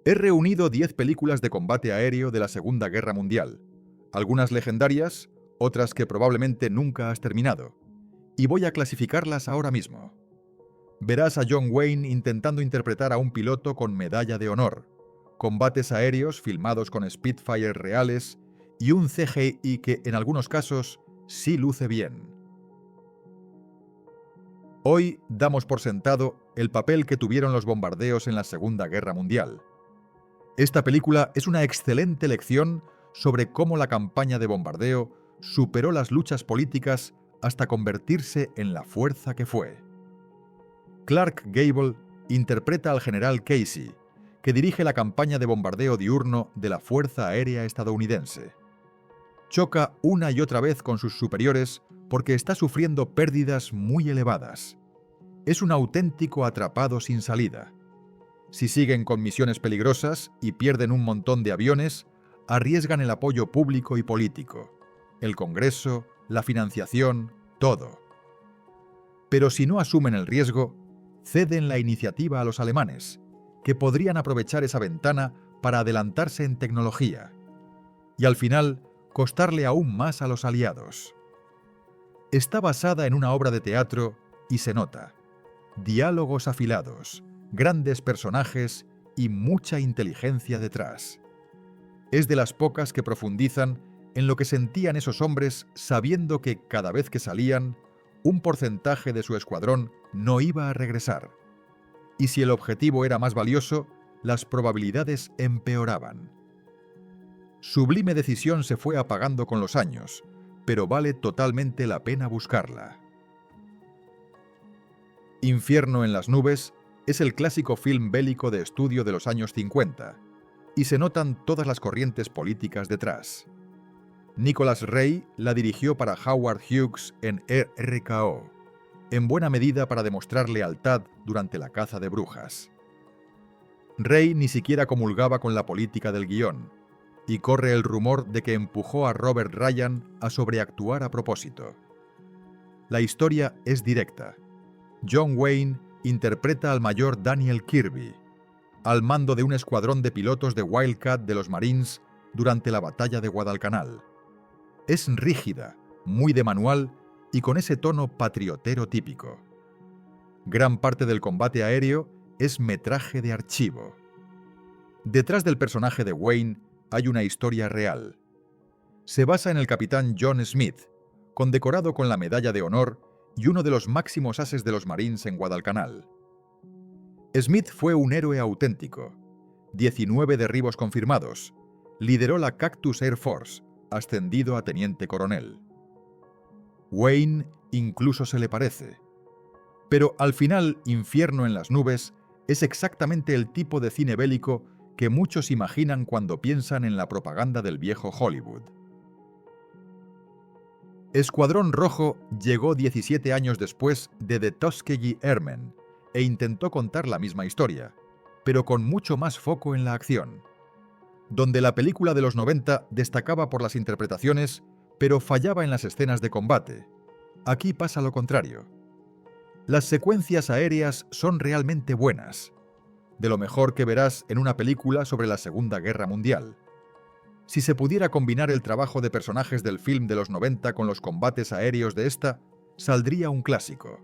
He reunido 10 películas de combate aéreo de la Segunda Guerra Mundial, algunas legendarias, otras que probablemente nunca has terminado, y voy a clasificarlas ahora mismo. Verás a John Wayne intentando interpretar a un piloto con medalla de honor, combates aéreos filmados con Spitfire reales y un CGI que, en algunos casos, sí luce bien. Hoy damos por sentado el papel que tuvieron los bombardeos en la Segunda Guerra Mundial. Esta película es una excelente lección sobre cómo la campaña de bombardeo superó las luchas políticas hasta convertirse en la fuerza que fue. Clark Gable interpreta al general Casey, que dirige la campaña de bombardeo diurno de la Fuerza Aérea estadounidense. Choca una y otra vez con sus superiores porque está sufriendo pérdidas muy elevadas. Es un auténtico atrapado sin salida. Si siguen con misiones peligrosas y pierden un montón de aviones, arriesgan el apoyo público y político, el Congreso, la financiación, todo. Pero si no asumen el riesgo, ceden la iniciativa a los alemanes, que podrían aprovechar esa ventana para adelantarse en tecnología, y al final costarle aún más a los aliados. Está basada en una obra de teatro y se nota. Diálogos afilados, grandes personajes y mucha inteligencia detrás. Es de las pocas que profundizan en lo que sentían esos hombres sabiendo que cada vez que salían, un porcentaje de su escuadrón no iba a regresar. Y si el objetivo era más valioso, las probabilidades empeoraban. Sublime decisión se fue apagando con los años, pero vale totalmente la pena buscarla. Infierno en las nubes es el clásico film bélico de estudio de los años 50, y se notan todas las corrientes políticas detrás. Nicholas Ray la dirigió para Howard Hughes en RKO, en buena medida para demostrar lealtad durante la caza de brujas. Ray ni siquiera comulgaba con la política del guión, y corre el rumor de que empujó a Robert Ryan a sobreactuar a propósito. La historia es directa. John Wayne interpreta al mayor Daniel Kirby, al mando de un escuadrón de pilotos de Wildcat de los Marines durante la batalla de Guadalcanal. Es rígida, muy de manual y con ese tono patriotero típico. Gran parte del combate aéreo es metraje de archivo. Detrás del personaje de Wayne hay una historia real. Se basa en el capitán John Smith, condecorado con la Medalla de Honor y uno de los máximos ases de los Marines en Guadalcanal. Smith fue un héroe auténtico. 19 derribos confirmados. Lideró la Cactus Air Force, ascendido a teniente coronel. Wayne incluso se le parece. Pero al final, Infierno en las nubes es exactamente el tipo de cine bélico que muchos imaginan cuando piensan en la propaganda del viejo Hollywood. Escuadrón Rojo llegó 17 años después de The Tuskegee Airmen e intentó contar la misma historia, pero con mucho más foco en la acción. Donde la película de los 90 destacaba por las interpretaciones, pero fallaba en las escenas de combate. Aquí pasa lo contrario. Las secuencias aéreas son realmente buenas, de lo mejor que verás en una película sobre la Segunda Guerra Mundial. Si se pudiera combinar el trabajo de personajes del film de los 90 con los combates aéreos de esta, saldría un clásico.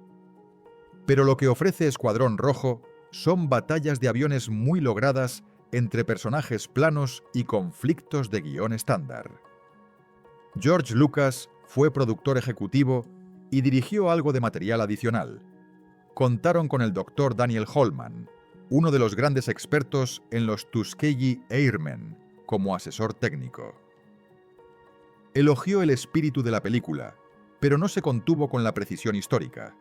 Pero lo que ofrece Escuadrón Rojo son batallas de aviones muy logradas entre personajes planos y conflictos de guión estándar. George Lucas fue productor ejecutivo y dirigió algo de material adicional. Contaron con el Dr. Daniel Holman, uno de los grandes expertos en los Tuskegee Airmen, como asesor técnico. Elogió el espíritu de la película, pero no se contuvo con la precisión histórica.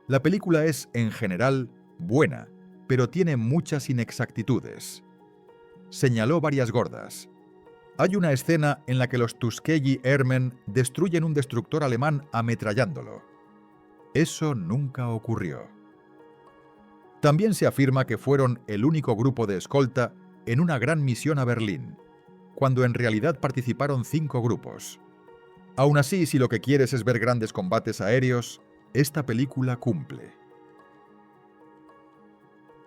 La película es, en general, buena, pero tiene muchas inexactitudes. Señaló varias gordas. Hay una escena en la que los Tuskegee Airmen destruyen un destructor alemán ametrallándolo. Eso nunca ocurrió. También se afirma que fueron el único grupo de escolta en una gran misión a Berlín, cuando en realidad participaron 5 grupos. Aún así, si lo que quieres es ver grandes combates aéreos, esta película cumple.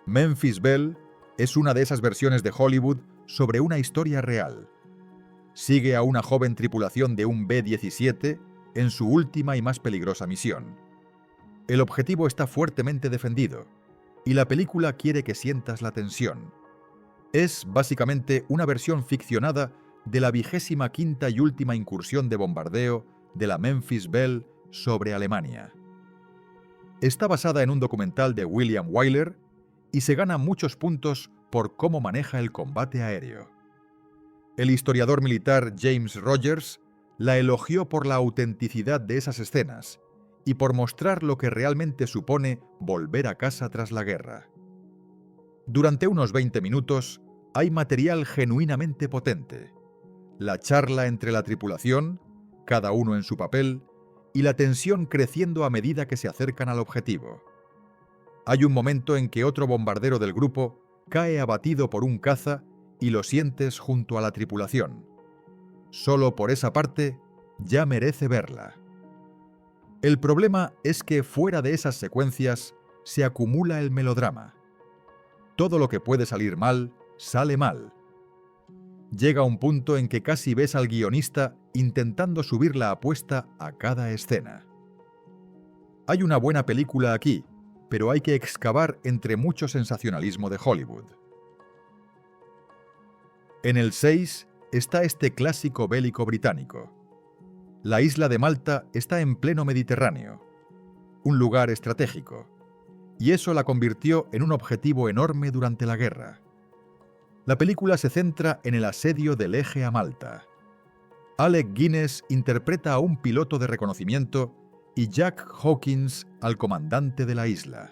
Memphis Belle Es una de esas versiones de Hollywood sobre una historia real. Sigue a una joven tripulación de un B-17 en su última y más peligrosa misión. El objetivo está fuertemente defendido, y la película quiere que sientas la tensión. Es, básicamente, una versión ficcionada de la 25ª y última incursión de bombardeo de la Memphis Belle sobre Alemania. Está basada en un documental de William Wyler y se gana muchos puntos por cómo maneja el combate aéreo. El historiador militar James Rogers la elogió por la autenticidad de esas escenas y por mostrar lo que realmente supone volver a casa tras la guerra. Durante unos 20 minutos hay material genuinamente potente. La charla entre la tripulación, cada uno en su papel, y la tensión creciendo a medida que se acercan al objetivo. Hay un momento en que otro bombardero del grupo cae abatido por un caza y lo sientes junto a la tripulación. Solo por esa parte ya merece verla. El problema es que fuera de esas secuencias se acumula el melodrama. Todo lo que puede salir mal, sale mal. Llega un punto en que casi ves al guionista intentando subir la apuesta a cada escena. Hay una buena película aquí, pero hay que excavar entre mucho sensacionalismo de Hollywood. En el 6 está este clásico bélico británico. La isla de Malta está en pleno Mediterráneo, un lugar estratégico, y eso la convirtió en un objetivo enorme durante la guerra. La película se centra en el asedio del Eje a Malta. Alec Guinness interpreta a un piloto de reconocimiento y Jack Hawkins al comandante de la isla.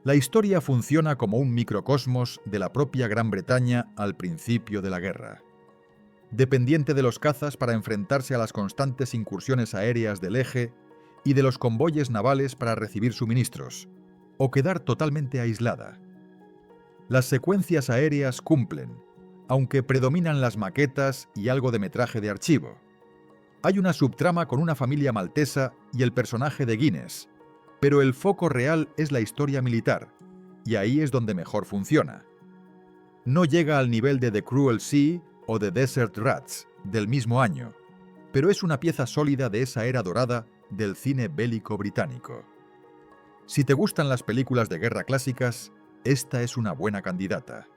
La historia funciona como un microcosmos de la propia Gran Bretaña al principio de la guerra. Dependiente de los cazas para enfrentarse a las constantes incursiones aéreas del Eje y de los convoyes navales para recibir suministros, o quedar totalmente aislada. Las secuencias aéreas cumplen, aunque predominan las maquetas y algo de metraje de archivo. Hay una subtrama con una familia maltesa y el personaje de Guinness, pero el foco real es la historia militar, y ahí es donde mejor funciona. No llega al nivel de The Cruel Sea o de Desert Rats, del mismo año, pero es una pieza sólida de esa era dorada del cine bélico británico. Si te gustan las películas de guerra clásicas, esta es una buena candidata.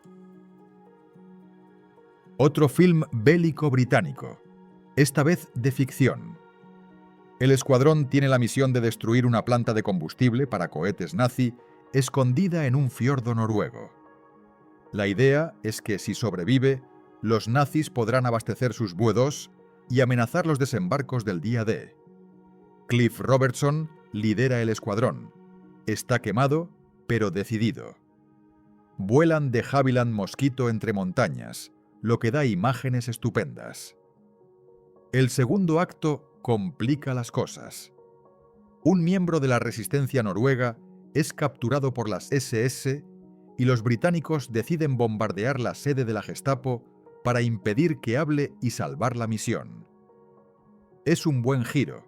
Otro film bélico británico, esta vez de ficción. El escuadrón tiene la misión de destruir una planta de combustible para cohetes nazi escondida en un fiordo noruego. La idea es que si sobrevive, los nazis podrán abastecer sus buedos y amenazar los desembarcos del día D. Cliff Robertson lidera el escuadrón. Está quemado, pero decidido. Vuelan de Havilland Mosquito entre montañas, lo que da imágenes estupendas. El segundo acto complica las cosas. Un miembro de la resistencia noruega es capturado por las SS y los británicos deciden bombardear la sede de la Gestapo para impedir que hable y salvar la misión. Es un buen giro,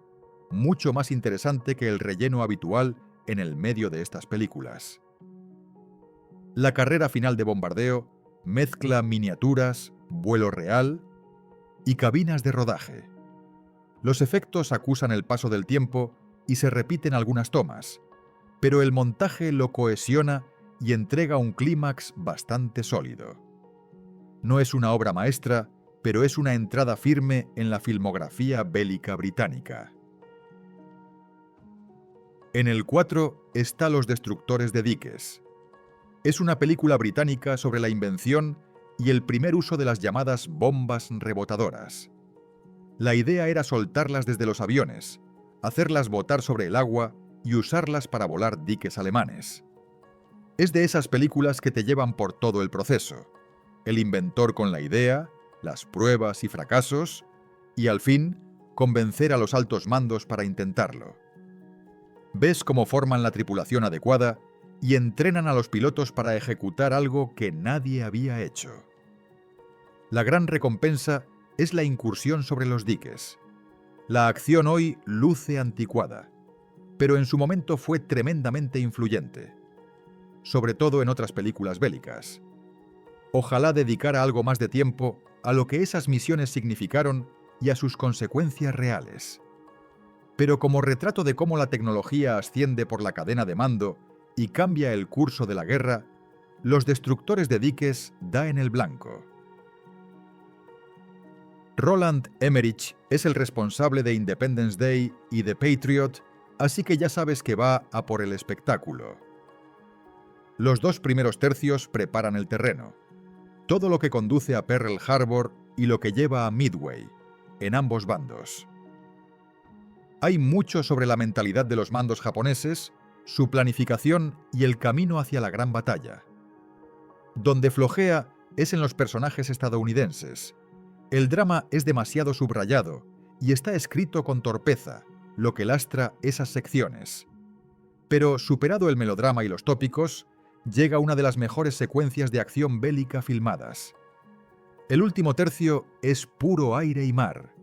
mucho más interesante que el relleno habitual en el medio de estas películas. La carrera final de bombardeo mezcla miniaturas, vuelo real y cabinas de rodaje. Los efectos acusan el paso del tiempo y se repiten algunas tomas, pero el montaje lo cohesiona y entrega un clímax bastante sólido. No es una obra maestra, pero es una entrada firme en la filmografía bélica británica. En el 4 está Los destructores de diques. Es una película británica sobre la invención y el primer uso de las llamadas bombas rebotadoras. La idea era soltarlas desde los aviones, hacerlas botar sobre el agua y usarlas para volar diques alemanes. Es de esas películas que te llevan por todo el proceso. El inventor con la idea, las pruebas y fracasos, y al fin, convencer a los altos mandos para intentarlo. Ves cómo forman la tripulación adecuada y entrenan a los pilotos para ejecutar algo que nadie había hecho. La gran recompensa es la incursión sobre los diques. La acción hoy luce anticuada, pero en su momento fue tremendamente influyente, sobre todo en otras películas bélicas. Ojalá dedicara algo más de tiempo a lo que esas misiones significaron y a sus consecuencias reales. Pero como retrato de cómo la tecnología asciende por la cadena de mando y cambia el curso de la guerra, Los destructores de diques da en el blanco. Roland Emmerich es el responsable de Independence Day y The Patriot, así que ya sabes que va a por el espectáculo. Los 2 primeros tercios preparan el terreno. Todo lo que conduce a Pearl Harbor y lo que lleva a Midway, en ambos bandos. Hay mucho sobre la mentalidad de los mandos japoneses, su planificación y el camino hacia la gran batalla. Donde flojea es en los personajes estadounidenses. El drama es demasiado subrayado y está escrito con torpeza, lo que lastra esas secciones. Pero superado el melodrama y los tópicos, llega una de las mejores secuencias de acción bélica filmadas. El último tercio es puro aire y mar.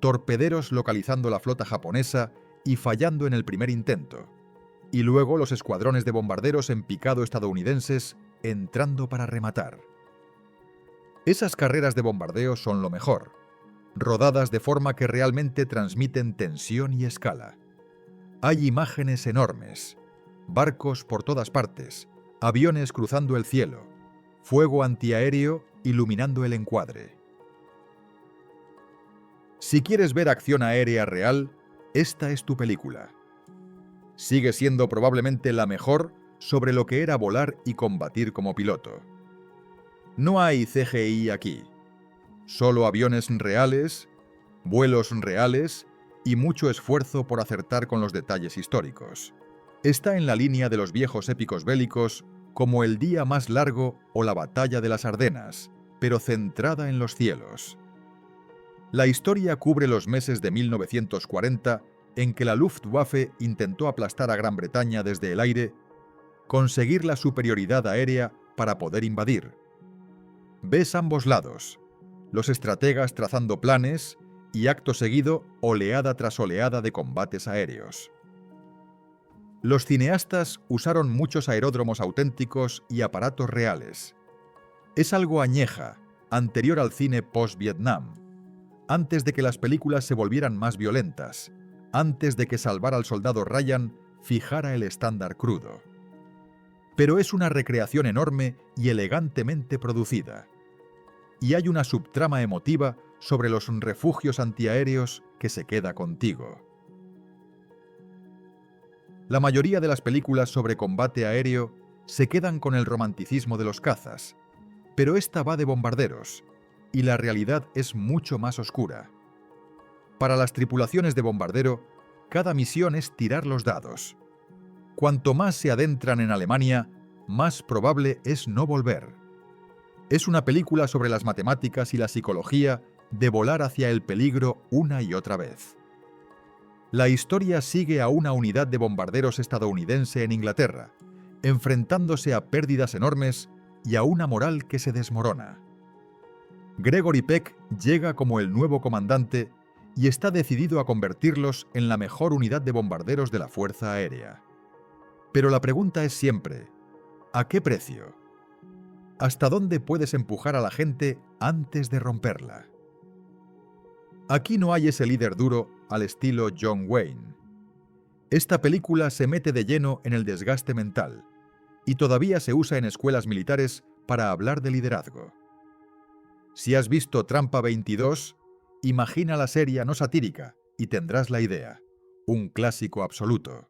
Torpederos localizando la flota japonesa y fallando en el primer intento. Y luego los escuadrones de bombarderos en picado estadounidenses entrando para rematar. Esas carreras de bombardeo son lo mejor, rodadas de forma que realmente transmiten tensión y escala. Hay imágenes enormes, barcos por todas partes, aviones cruzando el cielo, fuego antiaéreo iluminando el encuadre. Si quieres ver acción aérea real, esta es tu película. Sigue siendo probablemente la mejor sobre lo que era volar y combatir como piloto. No hay CGI aquí. Solo aviones reales, vuelos reales y mucho esfuerzo por acertar con los detalles históricos. Está en la línea de los viejos épicos bélicos como El día más largo o La batalla de las Ardenas, pero centrada en los cielos. La historia cubre los meses de 1940 en que la Luftwaffe intentó aplastar a Gran Bretaña desde el aire, conseguir la superioridad aérea para poder invadir. Ves ambos lados, los estrategas trazando planes y acto seguido oleada tras oleada de combates aéreos. Los cineastas usaron muchos aeródromos auténticos y aparatos reales. Es algo añeja, anterior al cine post-Vietnam, antes de que las películas se volvieran más violentas, antes de que Salvar al soldado Ryan fijara el estándar crudo. Pero es una recreación enorme y elegantemente producida. Y hay una subtrama emotiva sobre los refugios antiaéreos que se queda contigo. La mayoría de las películas sobre combate aéreo se quedan con el romanticismo de los cazas, pero esta va de bombarderos, y la realidad es mucho más oscura. Para las tripulaciones de bombardero, cada misión es tirar los dados. Cuanto más se adentran en Alemania, más probable es no volver. Es una película sobre las matemáticas y la psicología de volar hacia el peligro una y otra vez. La historia sigue a una unidad de bombarderos estadounidense en Inglaterra, enfrentándose a pérdidas enormes y a una moral que se desmorona. Gregory Peck llega como el nuevo comandante y está decidido a convertirlos en la mejor unidad de bombarderos de la Fuerza Aérea. Pero la pregunta es siempre, ¿a qué precio? ¿Hasta dónde puedes empujar a la gente antes de romperla? Aquí no hay ese líder duro al estilo John Wayne. Esta película se mete de lleno en el desgaste mental y todavía se usa en escuelas militares para hablar de liderazgo. Si has visto Trampa 22, imagina la serie no satírica y tendrás la idea. Un clásico absoluto.